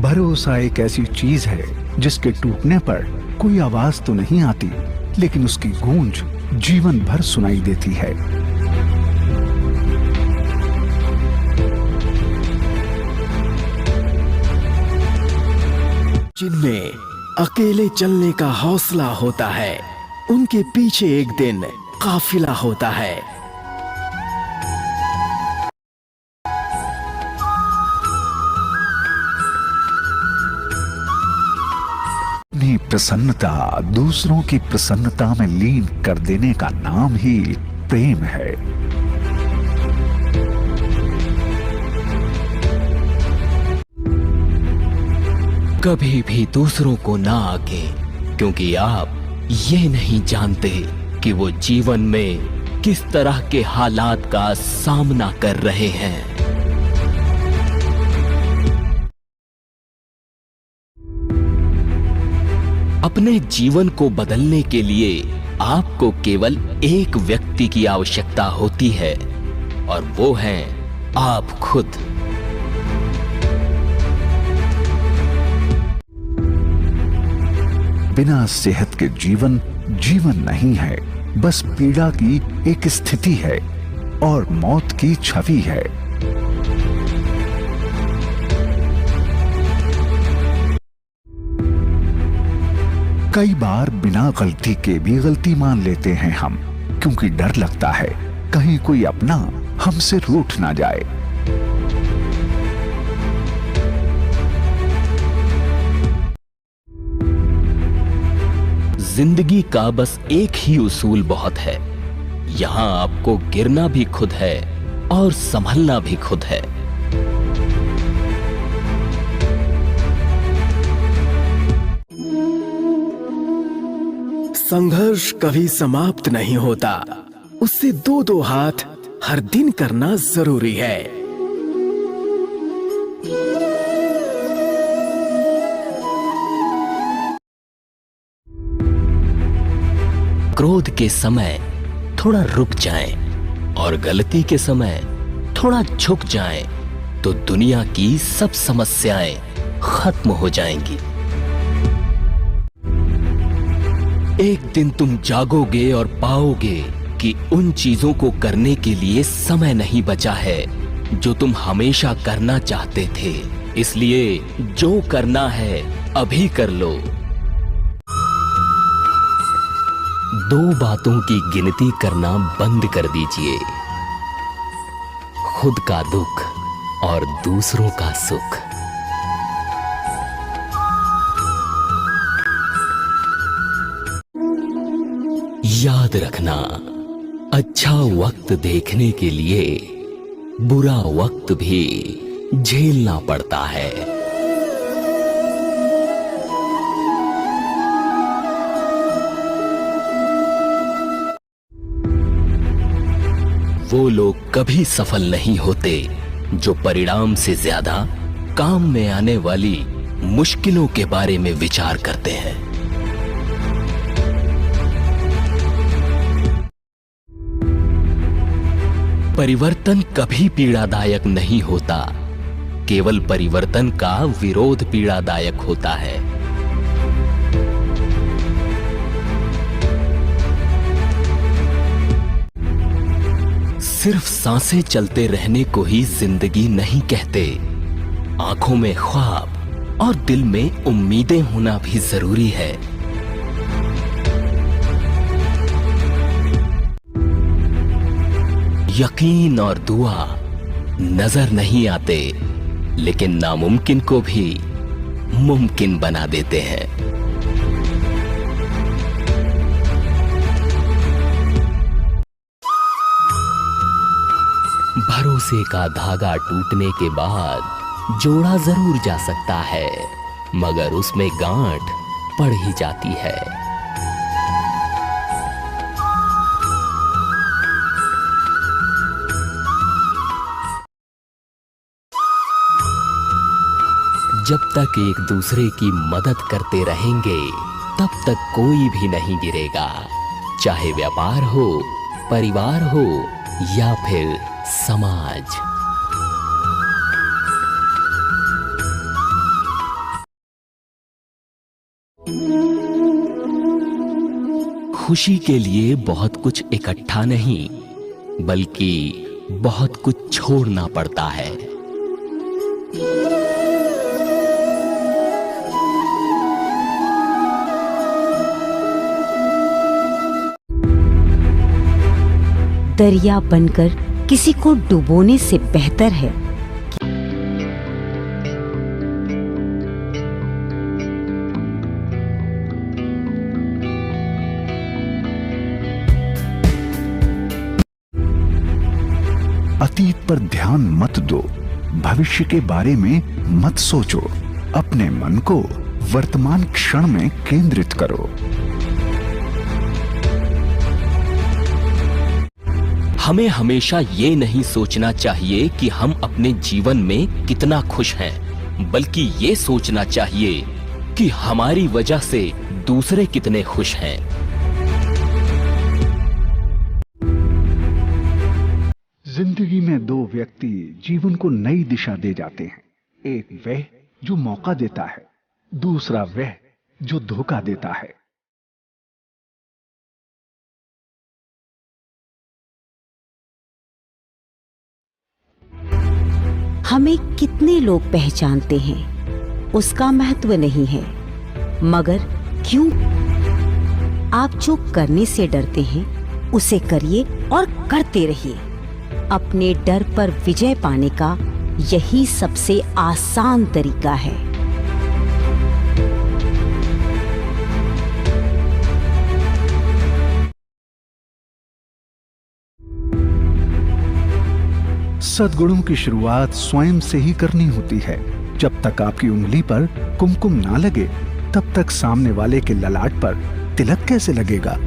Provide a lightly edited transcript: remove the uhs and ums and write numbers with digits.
भरोसा एक ऐसी चीज है जिसके टूटने पर कोई आवाज तो नहीं आती, लेकिन उसकी गूंज जीवन भर सुनाई देती है। जिनमें अकेले चलने का हौसला होता है, उनके पीछे एक दिन काफिला होता है। अपनी प्रसन्नता दूसरों की प्रसन्नता में लीन कर देने का नाम ही प्रेम है। कभी भी दूसरों को ना आके, क्योंकि आप ये नहीं जानते कि वो जीवन में किस तरह के हालात का सामना कर रहे हैं। अपने जीवन को बदलने के लिए आपको केवल एक व्यक्ति की आवश्यकता होती है, और वो हैं आप खुद। बिना सेहत के जीवन जीवन नहीं है, बस पीड़ा की एक स्थिति है और मौत की छवि है। कई बार बिना गलती के भी गलती मान लेते हैं हम, क्योंकि डर लगता है कहीं कोई अपना हमसे रूठ ना जाए। जिंदगी का बस एक ही उसूल बहुत है, यहां आपको गिरना भी खुद है और संभलना भी खुद है। संघर्ष कभी समाप्त नहीं होता, उससे दो हाथ हर दिन करना जरूरी है। क्रोध के समय थोड़ा रुक जाएं और गलती के समय थोड़ा झुक जाएं, तो दुनिया की सब समस्याएं खत्म हो जाएंगी। एक दिन तुम जागोगे और पाओगे कि उन चीजों को करने के लिए समय नहीं बचा है जो तुम हमेशा करना चाहते थे। इसलिए जो करना है अभी कर लो। दो बातों की गिनती करना बंद कर दीजिए, खुद का दुख और दूसरों का सुख। याद रखना, अच्छा वक्त देखने के लिए बुरा वक्त भी झेलना पड़ता है। वो लोग कभी सफल नहीं होते जो परिणाम से ज्यादा काम में आने वाली मुश्किलों के बारे में विचार करते हैं। परिवर्तन कभी पीड़ादायक नहीं होता, केवल परिवर्तन का विरोध पीड़ादायक होता है। सिर्फ सांसें चलते रहने को ही जिंदगी नहीं कहते, आंखों में ख्वाब और दिल में उम्मीदें होना भी जरूरी है। यकीन और दुआ नजर नहीं आते, लेकिन नामुमकिन को भी मुमकिन बना देते हैं। भरोसे का धागा टूटने के बाद जोड़ा जरूर जा सकता है, मगर उसमें गांठ पड़ ही जाती है। जब तक एक दूसरे की मदद करते रहेंगे, तब तक कोई भी नहीं गिरेगा, चाहे व्यापार हो, परिवार हो या फिर समाज। खुशी के लिए बहुत कुछ इकट्ठा नहीं, बल्कि बहुत कुछ छोड़ना पड़ता है। दरिया बनकर किसी को डुबोने से बेहतर है अतीत पर ध्यान मत दो, भविष्य के बारे में मत सोचो, अपने मन को वर्तमान क्षण में केंद्रित करो। हमें हमेशा ये नहीं सोचना चाहिए कि हम अपने जीवन में कितना खुश हैं, बल्कि ये सोचना चाहिए कि हमारी वजह से दूसरे कितने खुश हैं। जिंदगी में दो व्यक्ति जीवन को नई दिशा दे जाते हैं। एक वह जो मौका देता है, दूसरा वह जो धोखा देता है। हमें कितने लोग पहचानते हैं उसका महत्व नहीं है, मगर क्यों आप जो करने से डरते हैं उसे करिए और करते रहिए। अपने डर पर विजय पाने का यही सबसे आसान तरीका है। सद्गुणों की शुरुआत स्वयं से ही करनी होती है। जब तक आपकी उंगली पर कुमकुम ना लगे, तब तक सामने वाले के ललाट पर तिलक कैसे लगेगा।